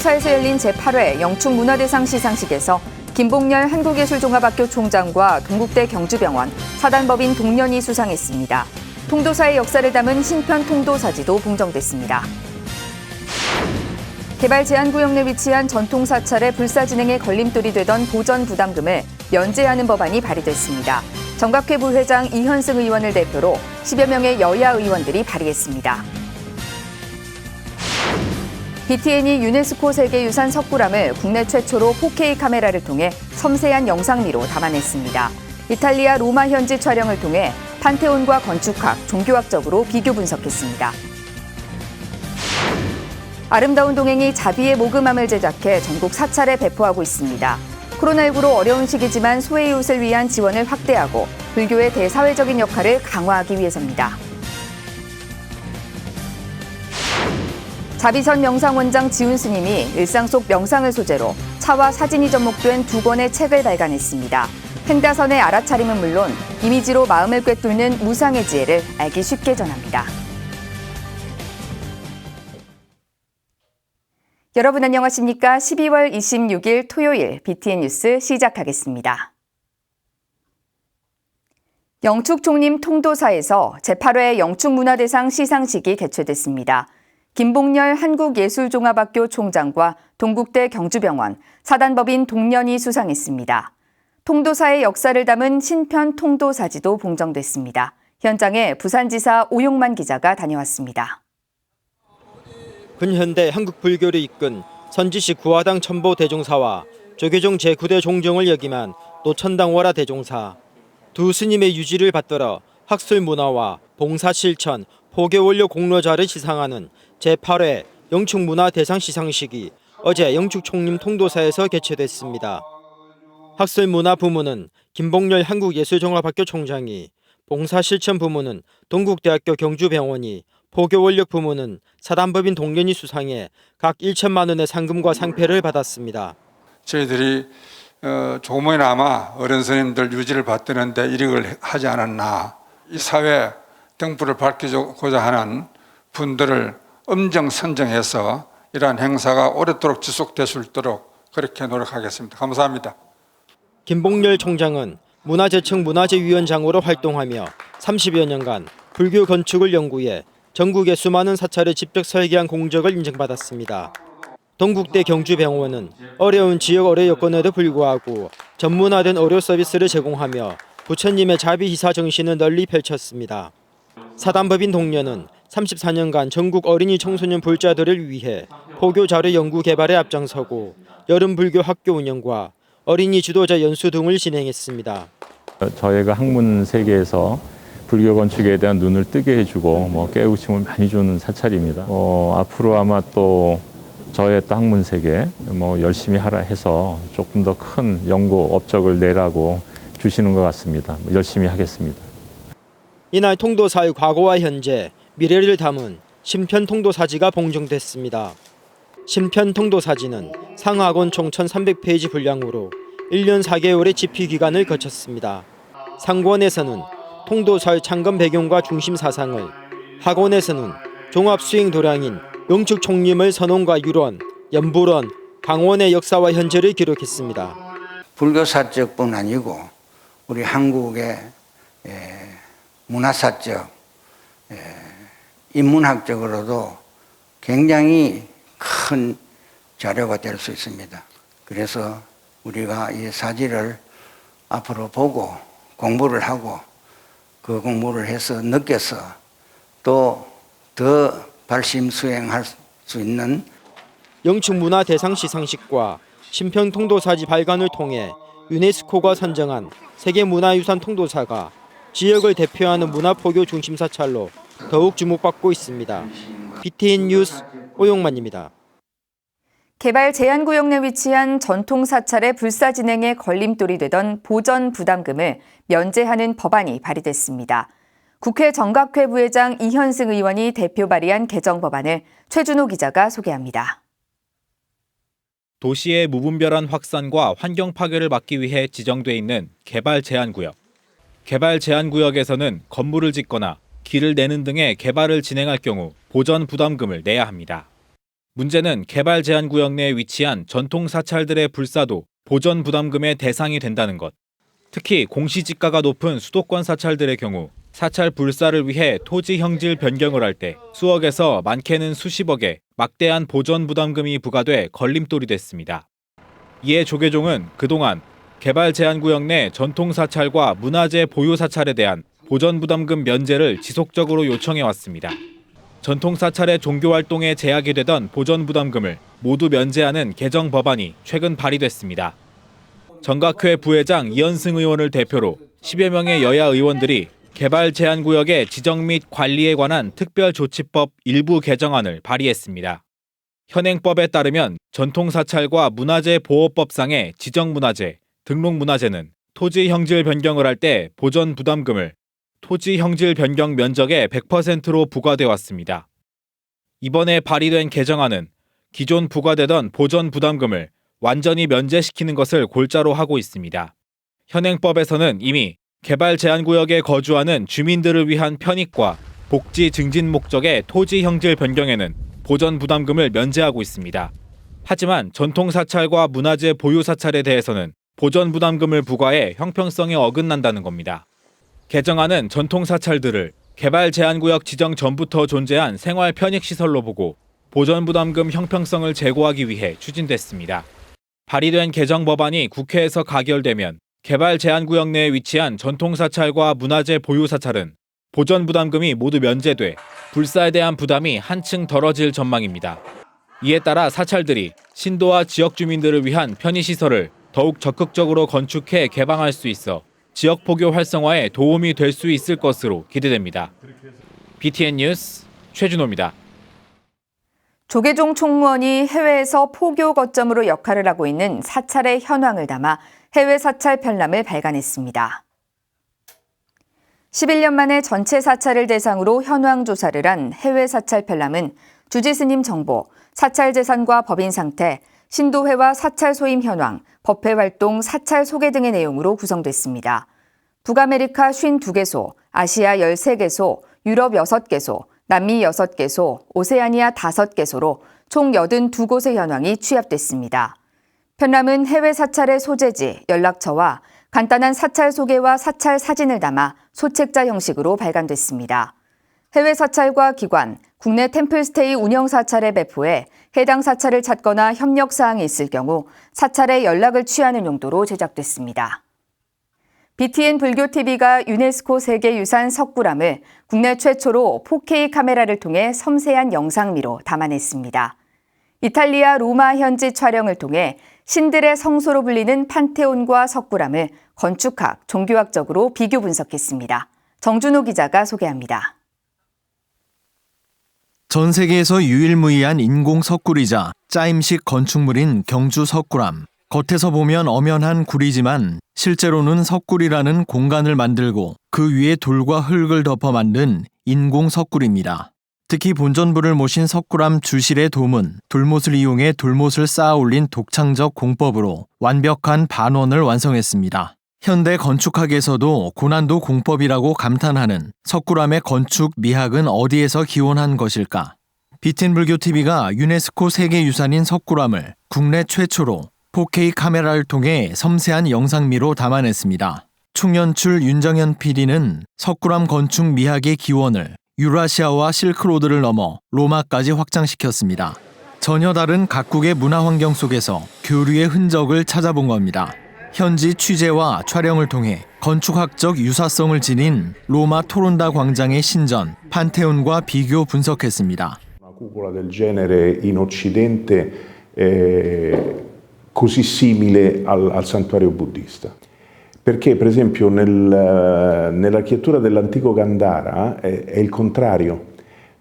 통도사에서 열린 제8회 영축문화대상 시상식에서 김봉렬 한국예술종합학교 총장과 동국대 경주병원, 사단법인 동련이 수상했습니다. 통도사의 역사를 담은 신편 통도사지도 봉정됐습니다. 개발 제한구역 내 위치한 전통 사찰의 불사 진행에 걸림돌이 되던 보전 부담금을 면제하는 법안이 발의됐습니다. 정각회 부회장 이현승 의원을 대표로 10여 명의 여야 의원들이 발의했습니다. BTN이 유네스코 세계유산 석굴암을 국내 최초로 4K 카메라를 통해 섬세한 영상미로 담아냈습니다. 이탈리아 로마 현지 촬영을 통해 판테온과 건축학, 종교학적으로 비교 분석했습니다. 아름다운 동행이 자비의 모금함을 제작해 전국 사찰에 배포하고 있습니다. 코로나19로 어려운 시기지만 소외이웃을 위한 지원을 확대하고 불교의 대사회적인 역할을 강화하기 위해서입니다. 자비선 명상원장 지훈 스님이 일상 속 명상을 소재로 차와 사진이 접목된 2권의 책을 발간했습니다. 행다선의 알아차림은 물론 이미지로 마음을 꿰뚫는 무상의 지혜를 알기 쉽게 전합니다. 여러분 안녕하십니까? 12월 26일 토요일 BTN 뉴스 시작하겠습니다. 영축총림 통도사에서 제8회 영축문화대상 시상식이 개최됐습니다. 김봉렬 한국예술종합학교 총장과 동국대 경주병원, 사단법인 동련이 수상했습니다. 통도사의 역사를 담은 신편 통도사지도 봉정됐습니다. 현장에 부산지사 오용만 기자가 다녀왔습니다. 근현대 한국 불교를 이끈 선지시 구화당 첨보 대종사와 조계종 제9대 종정을 역임한 노천당 월화 대종사, 두 스님의 유지를 받들어 학술 문화와 봉사 실천, 포교 원료 공로자를 시상하는 제8회 영축문화대상 시상식이 어제 영축총림 통도사에서 개최됐습니다. 학술문화 부문은 김봉렬 한국예술종합학교 총장이, 봉사실천 부문은 동국대학교 경주병원이, 포교원력 부문은 사단법인 동련이 수상해 각 1천만 원의 상금과 상패를 받았습니다. 저희들이 조금이나마 어른 스님들 유지를 받드는데 이력을 하지 않았나. 이 사회 등불을 밝히고자 하는 분들을 엄정 선정해서 이러한 행사가 오랫도록 지속될 수 있도록 그렇게 노력하겠습니다. 감사합니다. 김봉렬 총장은 문화재청 문화재위원장으로 활동하며 30여 년간 불교 건축을 연구해 전국의 수많은 사찰을 직접 설계한 공적을 인정받았습니다. 동국대 경주병원은 어려운 지역 의료 여건에도 불구하고 전문화된 의료 서비스를 제공하며 부처님의 자비희사 정신을 널리 펼쳤습니다. 사단법인 동련은 34년간 전국 어린이 청소년 불자들을 위해 포교 자료 연구 개발에 앞장서고 여름 불교 학교 운영과 어린이 지도자 연수 등을 진행했습니다. 저희가 학문 세계에서 불교 건축에 대한 눈을 뜨게 해주고 깨우침을 많이 주는 사찰입니다. 앞으로 아마 또 저의 또 학문 세계 열심히 하라 해서 조금 더 큰 연구 업적을 내라고 주시는 것 같습니다. 열심히 하겠습니다. 이날 통도사의 과거와 현재, 미래를 담은 신편 통도사지가 봉정됐습니다. 신편 통도사지는 상하권 총 1,300페이지 분량으로 1년 4개월의 집필 기간을 거쳤습니다. 상권에서는 통도사의 창건 배경과 중심 사상을, 하권에서는 종합수행 도량인 영축총림의 선언과 유론, 연불원, 강원의 역사와 현재를 기록했습니다. 불교사적뿐 아니고 우리 한국의 문화사적, 인문학적으로도 굉장히 큰 자료가 될 수 있습니다. 그래서 우리가 이 사지를 앞으로 보고 공부를 하고 그 공부를 해서 느껴서 또 더 발심수행할 수 있는 영축문화대상 시상식과 신편 통도사지 발간을 통해 유네스코가 선정한 세계문화유산 통도사가 지역을 대표하는 문화포교 중심 사찰로 더욱 주목받고 있습니다. BTN 뉴스 오용만입니다. 개발 제한구역 내 위치한 전통 사찰의 불사 진행에 걸림돌이 되던 보전 부담금을 면제하는 법안이 발의됐습니다. 국회 정각회 부회장 이현승 의원이 대표 발의한 개정 법안을 최준호 기자가 소개합니다. 도시의 무분별한 확산과 환경 파괴를 막기 위해 지정돼 있는 개발 제한구역. 개발 제한구역에서는 건물을 짓거나 길을 내는 등의 개발을 진행할 경우 보전 부담금을 내야 합니다. 문제는 개발 제한 구역 내에 위치한 전통 사찰들의 불사도 보전 부담금의 대상이 된다는 것. 특히 공시지가가 높은 수도권 사찰들의 경우 사찰 불사를 위해 토지 형질 변경을 할 때 수억에서 많게는 수십억의 막대한 보전 부담금이 부과돼 걸림돌이 됐습니다. 이에 조계종은 그동안 개발 제한 구역 내 전통 사찰과 문화재 보유 사찰에 대한 보전 부담금 면제를 지속적으로 요청해 왔습니다. 전통 사찰의 종교 활동에 제약이 되던 보전 부담금을 모두 면제하는 개정 법안이 최근 발의됐습니다. 정각회 부회장 이현승 의원을 대표로 10여 명의 여야 의원들이 개발 제한 구역의 지정 및 관리에 관한 특별조치법 일부 개정안을 발의했습니다. 현행법에 따르면 전통 사찰과 문화재 보호법상의 지정 문화재, 등록 문화재는 토지 형질 변경을 할 때 보전 부담금을 토지 형질 변경 면적의 100%로 부과돼 왔습니다. 이번에 발의된 개정안은 기존 부과되던 보전 부담금을 완전히 면제시키는 것을 골자로 하고 있습니다. 현행법에서는 이미 개발 제한 구역에 거주하는 주민들을 위한 편익과 복지 증진 목적의 토지 형질 변경에는 보전 부담금을 면제하고 있습니다. 하지만 전통 사찰과 문화재 보유 사찰에 대해서는 보전 부담금을 부과해 형평성에 어긋난다는 겁니다. 개정안은 전통 사찰들을 개발 제한 구역 지정 전부터 존재한 생활 편익 시설로 보고 보전 부담금 형평성을 제고하기 위해 추진됐습니다. 발의된 개정 법안이 국회에서 가결되면 개발 제한 구역 내에 위치한 전통 사찰과 문화재 보유 사찰은 보전 부담금이 모두 면제돼 불사에 대한 부담이 한층 덜어질 전망입니다. 이에 따라 사찰들이 신도와 지역 주민들을 위한 편의시설을 더욱 적극적으로 건축해 개방할 수 있어 지역 포교 활성화에 도움이 될 수 있을 것으로 기대됩니다. BTN 뉴스 최준호입니다. 조계종 총무원이 해외에서 포교 거점으로 역할을 하고 있는 사찰의 현황을 담아 해외 사찰 편람을 발간했습니다. 11년 만에 전체 사찰을 대상으로 현황 조사를 한 해외 사찰 편람은 주지스님 정보, 사찰 재산과 법인 상태, 신도회와 사찰 소임 현황, 법회 활동, 사찰 소개 등의 내용으로 구성됐습니다. 북아메리카 52개소, 아시아 13개소, 유럽 6개소, 남미 6개소, 오세아니아 5개소로 총 82곳의 현황이 취합됐습니다. 편람은 해외 사찰의 소재지, 연락처와 간단한 사찰 소개와 사찰 사진을 담아 소책자 형식으로 발간됐습니다. 해외 사찰과 기관, 국내 템플스테이 운영 사찰에 배포해 해당 사찰을 찾거나 협력 사항이 있을 경우 사찰의 연락을 취하는 용도로 제작됐습니다. BTN 불교TV가 유네스코 세계유산 석굴암을 국내 최초로 4K 카메라를 통해 섬세한 영상미로 담아냈습니다. 이탈리아 로마 현지 촬영을 통해 신들의 성소로 불리는 판테온과 석굴암을 건축학, 종교학적으로 비교 분석했습니다. 정준호 기자가 소개합니다. 전 세계에서 유일무이한 인공 석굴이자 짜임식 건축물인 경주 석굴암. 겉에서 보면 엄연한 굴이지만 실제로는 석굴이라는 공간을 만들고 그 위에 돌과 흙을 덮어 만든 인공 석굴입니다. 특히 본전부를 모신 석굴암 주실의 돔은 돌못을 이용해 돌못을 쌓아 올린 독창적 공법으로 완벽한 반원을 완성했습니다. 현대 건축학에서도 고난도 공법이라고 감탄하는 석굴암의 건축 미학은 어디에서 기원한 것일까? BTN 불교TV가 유네스코 세계유산인 석굴암을 국내 최초로 4K 카메라를 통해 섬세한 영상미로 담아냈습니다. 총연출 윤정현 PD는 석굴암 건축 미학의 기원을 유라시아와 실크로드를 넘어 로마까지 확장시켰습니다. 전혀 다른 각국의 문화 환경 속에서 교류의 흔적을 찾아본 겁니다. 현지 취재와 촬영을 통해 건축학적 유사성을 지닌 로마 토론다 광장의 신전, 판테온과 비교 분석했습니다. Una cupola del genere in Occidente così simile al santuario buddista. Perché per esempio nell'architettura dell'antico Gandhara è il contrario,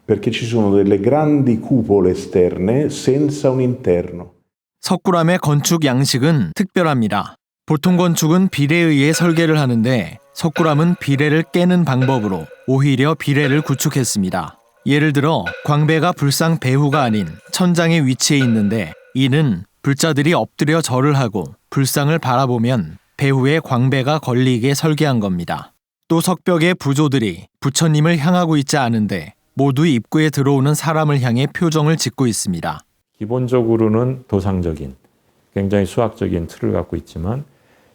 perché ci sono delle grandi cupole esterne senza un interno. 석굴암의 건축 양식은 특별합니다. 보통 건축은 비례에 의해 설계를 하는데 석굴암은 비례를 깨는 방법으로 오히려 비례를 구축했습니다. 예를 들어 광배가 불상 배후가 아닌 천장에 위치해 있는데 이는 불자들이 엎드려 절을 하고 불상을 바라보면 배후에 광배가 걸리게 설계한 겁니다. 또 석벽의 부조들이 부처님을 향하고 있지 않은데 모두 입구에 들어오는 사람을 향해 표정을 짓고 있습니다. 기본적으로는 도상적인 굉장히 수학적인 틀을 갖고 있지만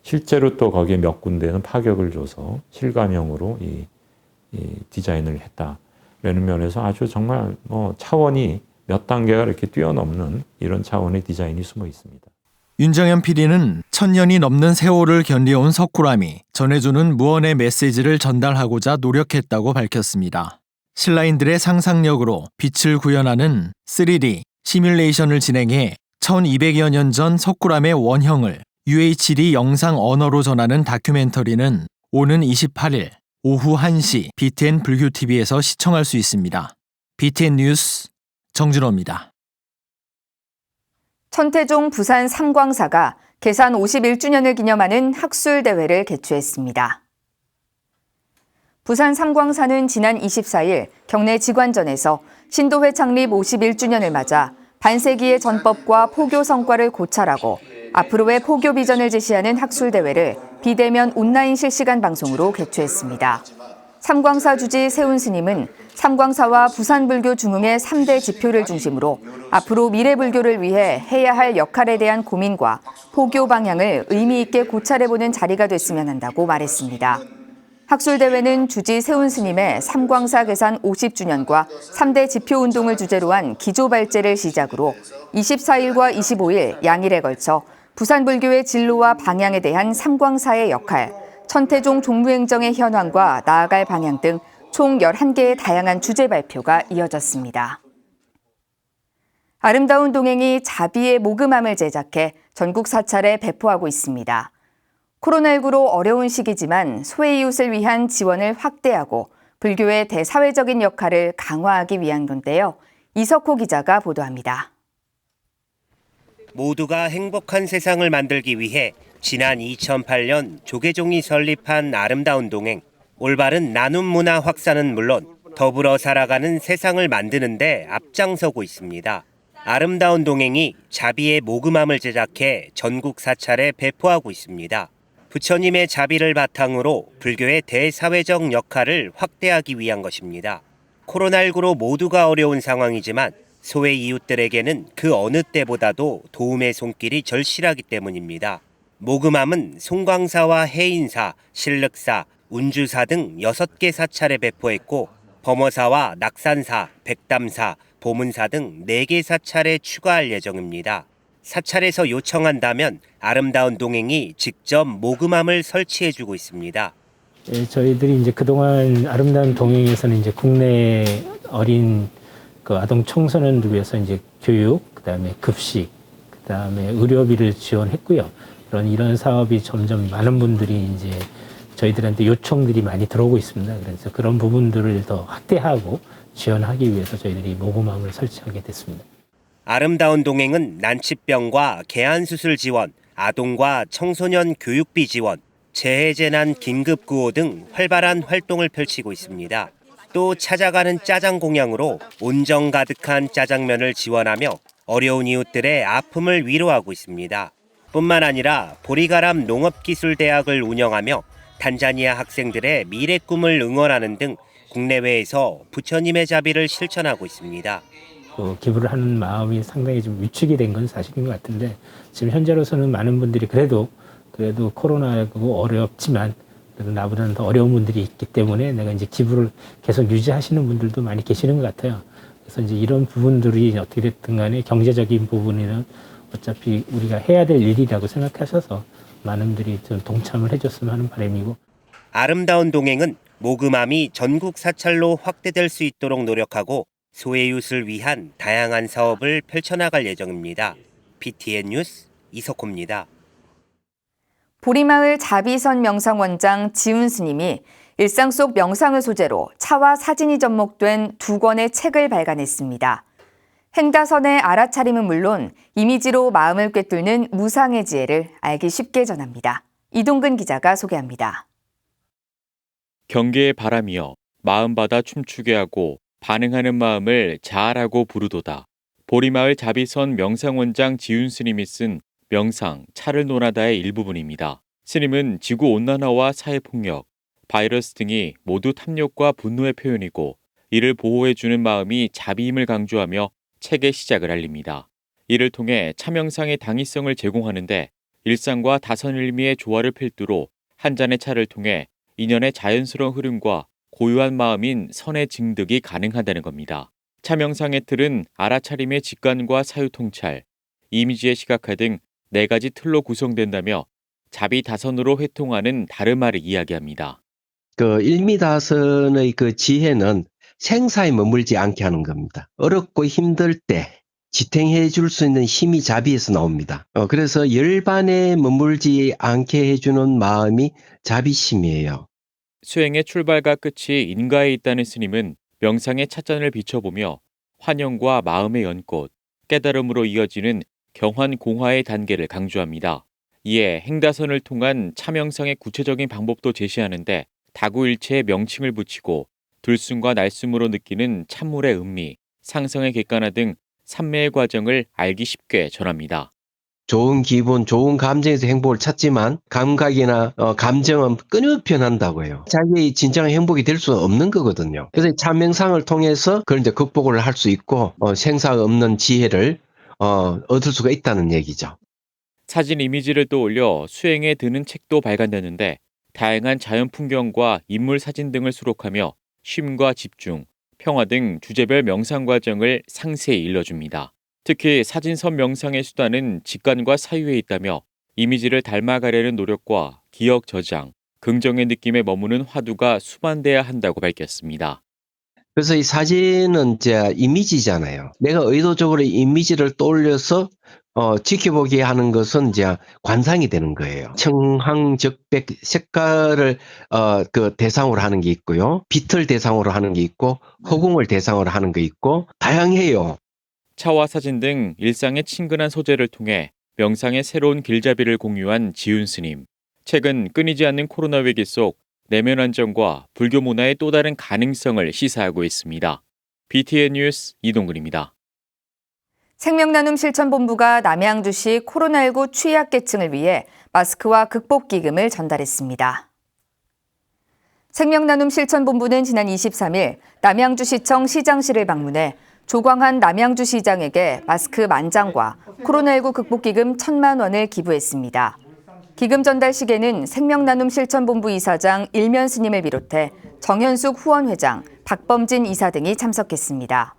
실제로 또 거기에 몇 군데는 파격을 줘서 실감형으로 이 디자인을 했다라는 면에서 아주 정말 차원이 몇 단계가 이렇게 뛰어넘는 이런 차원의 디자인이 숨어 있습니다. 윤정현 PD는 1000년이 넘는 세월을 견뎌온 석굴암이 전해주는 무언의 메시지를 전달하고자 노력했다고 밝혔습니다. 신라인들의 상상력으로 빛을 구현하는 3D 시뮬레이션을 진행해 1200여 년 전 석굴암의 원형을 UHD 영상 언어로 전하는 다큐멘터리는 오는 28일 오후 1시 BTN 불교TV에서 시청할 수 있습니다. BTN 뉴스 정준호입니다. 천태종 부산 삼광사가 개산 51주년을 기념하는 학술대회를 개최했습니다. 부산 삼광사는 지난 24일 경내 직관전에서 신도회 창립 51주년을 맞아 반세기의 전법과 포교 성과를 고찰하고 앞으로의 포교 비전을 제시하는 학술대회를 비대면 온라인 실시간 방송으로 개최했습니다. 삼광사 주지 세운 스님은 삼광사와 부산불교 중흥의 3대 지표를 중심으로 앞으로 미래불교를 위해 해야 할 역할에 대한 고민과 포교 방향을 의미 있게 고찰해보는 자리가 됐으면 한다고 말했습니다. 학술대회는 주지 세운 스님의 삼광사 개산 50주년과 3대 지표운동을 주제로 한 기조발제를 시작으로 24일과 25일 양일에 걸쳐 부산불교의 진로와 방향에 대한 삼광사의 역할, 천태종 종무행정의 현황과 나아갈 방향 등 총 11개의 다양한 주제 발표가 이어졌습니다. 아름다운 동행이 자비의 모금함을 제작해 전국 사찰에 배포하고 있습니다. 코로나19로 어려운 시기지만 소외이웃을 위한 지원을 확대하고 불교의 대사회적인 역할을 강화하기 위한 건데요. 이석호 기자가 보도합니다. 모두가 행복한 세상을 만들기 위해 지난 2008년 조계종이 설립한 아름다운 동행. 올바른 나눔 문화 확산은 물론 더불어 살아가는 세상을 만드는 데 앞장서고 있습니다. 아름다운 동행이 자비의 모금함을 제작해 전국 사찰에 배포하고 있습니다. 부처님의 자비를 바탕으로 불교의 대사회적 역할을 확대하기 위한 것입니다. 코로나19로 모두가 어려운 상황이지만 소외 이웃들에게는 그 어느 때보다도 도움의 손길이 절실하기 때문입니다. 모금함은 송광사와 해인사, 신륵사, 운주사 등 6개 사찰에 배포했고 범어사와 낙산사, 백담사, 보문사 등 4개 사찰에 추가할 예정입니다. 사찰에서 요청한다면 아름다운 동행이 직접 모금함을 설치해주고 있습니다. 저희들이 이제 그동안 아름다운 동행에서는 이제 국내 어린 아동 청소년들 위해서 이제 교육, 그다음에 급식, 그다음에 의료비를 지원했고요. 이런 사업이 점점 많은 분들이 이제 저희들한테 요청들이 많이 들어오고 있습니다. 그래서 그런 부분들을 더 확대하고 지원하기 위해서 저희들이 모금함을 설치하게 됐습니다. 아름다운 동행은 난치병과 개안수술 지원, 아동과 청소년 교육비 지원, 재해재난 긴급구호 등 활발한 활동을 펼치고 있습니다. 또 찾아가는 짜장 공양으로 온정 가득한 짜장면을 지원하며 어려운 이웃들의 아픔을 위로하고 있습니다. 뿐만 아니라 보리가람 농업기술대학을 운영하며 탄자니아 학생들의 미래 꿈을 응원하는 등 국내외에서 부처님의 자비를 실천하고 있습니다. 기부를 하는 마음이 상당히 좀 위축이 된 건 사실인 것 같은데 지금 현재로서는 많은 분들이 그래도 코로나19 어렵지만 그래도 나보다는 더 어려운 분들이 있기 때문에 내가 이제 기부를 계속 유지하시는 분들도 많이 계시는 것 같아요. 그래서 이제 이런 부분들이 어떻게 됐든 간에 경제적인 부분에는 어차피 우리가 해야 될 일이라고 생각하셔서 많은 분들이 좀 동참을 해줬으면 하는 바람이고. 아름다운 동행은 모금함이 전국 사찰로 확대될 수 있도록 노력하고 소외이웃을 위한 다양한 사업을 펼쳐나갈 예정입니다. BTN 뉴스 이석호입니다. 보리마을 자비선 명상원장 지훈 스님이 일상 속 명상을 소재로 차와 사진이 접목된 2권의 책을 발간했습니다. 행다선의 알아차림은 물론 이미지로 마음을 꿰뚫는 무상의 지혜를 알기 쉽게 전합니다. 이동근 기자가 소개합니다. 경계의 바람이여 마음받아 춤추게 하고 반응하는 마음을 자아라고 부르도다. 보리마을 자비선 명상원장 지훈 스님이 쓴 명상, 차를 논하다의 일부분입니다. 스님은 지구온난화와 사회폭력, 바이러스 등이 모두 탐욕과 분노의 표현이고 이를 보호해주는 마음이 자비임을 강조하며 책의 시작을 알립니다. 이를 통해 차명상의 당위성을 제공하는데 일상과 다선일미의 조화를 필두로 한 잔의 차를 통해 인연의 자연스러운 흐름과 고유한 마음인 선의 증득이 가능하다는 겁니다. 차명상의 틀은 알아차림의 직관과 사유 통찰, 이미지의 시각화 등 4가지 틀로 구성된다며 자비다선으로 회통하는 다르마를 이야기합니다. 그 일미다선의 그 지혜는 생사에 머물지 않게 하는 겁니다. 어렵고 힘들 때 지탱해 줄 수 있는 힘이 자비에서 나옵니다. 그래서 열반에 머물지 않게 해주는 마음이 자비심이에요. 수행의 출발과 끝이 인가에 있다는 스님은 명상의 찻잔을 비춰보며 환영과 마음의 연꽃, 깨달음으로 이어지는 경환공화의 단계를 강조합니다. 이에 행다선을 통한 차명상의 구체적인 방법도 제시하는데 다구일체의 명칭을 붙이고 들숨과 날숨으로 느끼는 참물의 음미, 상성의 객관화 등 삼매의 과정을 알기 쉽게 전합니다. 좋은 기분, 좋은 감정에서 행복을 찾지만 감각이나 감정은 끊임없이 변한다고 해요. 자기의 진정한 행복이 될 수 없는 거거든요. 그래서 참명상을 통해서 그걸 이제 극복을 할 수 있고 생사가 없는 지혜를 얻을 수가 있다는 얘기죠. 사진 이미지를 떠올려 수행에 드는 책도 발간되는데 다양한 자연 풍경과 인물 사진 등을 수록하며 쉼과 집중, 평화 등 주제별 명상 과정을 상세히 일러줍니다. 특히 사진선 명상의 수단은 직관과 사유에 있다며 이미지를 닮아가려는 노력과 기억 저장, 긍정의 느낌에 머무는 화두가 수반돼야 한다고 밝혔습니다. 그래서 이 사진은 이제 이미지잖아요. 내가 의도적으로 이미지를 떠올려서 지켜보게 하는 것은 이제 관상이 되는 거예요. 청황적백 색깔을 그 대상으로 하는 게 있고요. 빛을 대상으로 하는 게 있고 허공을 대상으로 하는 게 있고 다양해요. 차와 사진 등 일상의 친근한 소재를 통해 명상의 새로운 길잡이를 공유한 지훈 스님. 최근 끊이지 않는 코로나 위기 속 내면 안정과 불교 문화의 또 다른 가능성을 시사하고 있습니다. BTN 뉴스 이동근입니다. 생명나눔 실천본부가 남양주시 코로나19 취약계층을 위해 마스크와 극복기금을 전달했습니다. 생명나눔 실천본부는 지난 23일 남양주시청 시장실을 방문해 조광한 남양주시장에게 마스크 10,000장과 코로나19 극복기금 1,000만 원을 기부했습니다. 기금 전달식에는 생명나눔 실천본부 이사장 일면 스님을 비롯해 정현숙 후원회장, 박범진 이사 등이 참석했습니다.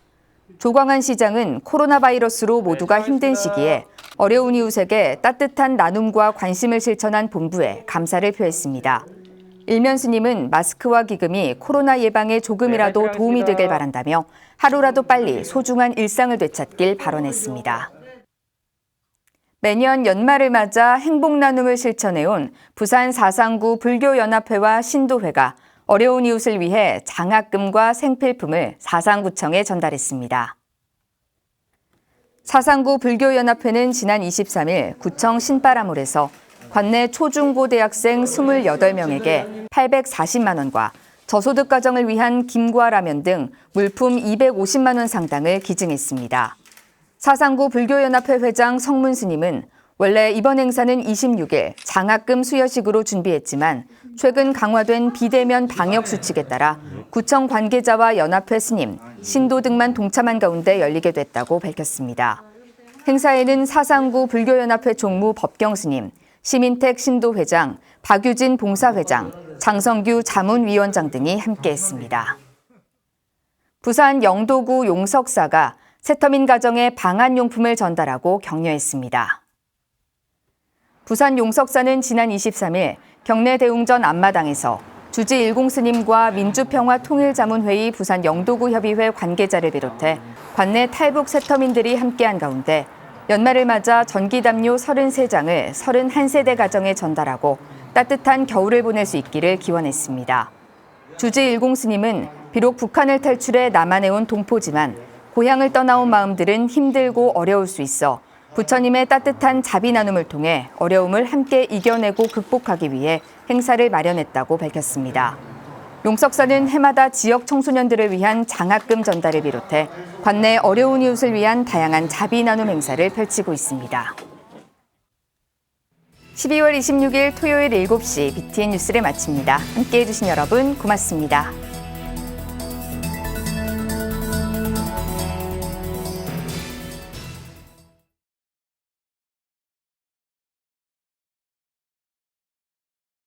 조광한 시장은 코로나 바이러스로 모두가 힘든 시기에 어려운 이웃에게 따뜻한 나눔과 관심을 실천한 본부에 감사를 표했습니다. 일면 스님은 마스크와 기금이 코로나 예방에 조금이라도 도움이 되길 바란다며 하루라도 빨리 소중한 일상을 되찾길 발언했습니다. 매년 연말을 맞아 행복 나눔을 실천해온 부산 사상구 불교연합회와 신도회가 어려운 이웃을 위해 장학금과 생필품을 사상구청에 전달했습니다. 사상구 불교연합회는 지난 23일 구청 신바라몰에서 관내 초중고 대학생 28명에게 840만 원과 저소득 가정을 위한 김과 라면 등 물품 250만 원 상당을 기증했습니다. 사상구 불교연합회 회장 성문 스님은 원래 이번 행사는 26일 장학금 수여식으로 준비했지만 최근 강화된 비대면 방역 수칙에 따라 구청 관계자와 연합회 스님, 신도 등만 동참한 가운데 열리게 됐다고 밝혔습니다. 행사에는 사상구 불교연합회 총무 법경 스님, 시민택 신도회장, 박유진 봉사회장, 장성규 자문위원장 등이 함께했습니다. 부산 영도구 용석사가 새터민 가정에 방한용품을 전달하고 격려했습니다. 부산 용석사는 지난 23일 경내 대웅전 앞마당에서 주지 일공스님과 민주평화통일자문회의 부산 영도구 협의회 관계자를 비롯해 관내 탈북 새터민들이 함께한 가운데 연말을 맞아 전기담요 33장을 31세대 가정에 전달하고 따뜻한 겨울을 보낼 수 있기를 기원했습니다. 주지 일공스님은 비록 북한을 탈출해 남한에 온 동포지만 고향을 떠나온 마음들은 힘들고 어려울 수 있어 부처님의 따뜻한 자비 나눔을 통해 어려움을 함께 이겨내고 극복하기 위해 행사를 마련했다고 밝혔습니다. 용석사는 해마다 지역 청소년들을 위한 장학금 전달을 비롯해 관내 어려운 이웃을 위한 다양한 자비 나눔 행사를 펼치고 있습니다. 12월 26일 토요일 7시 BTN 뉴스를 마칩니다. 함께해 주신 여러분 고맙습니다.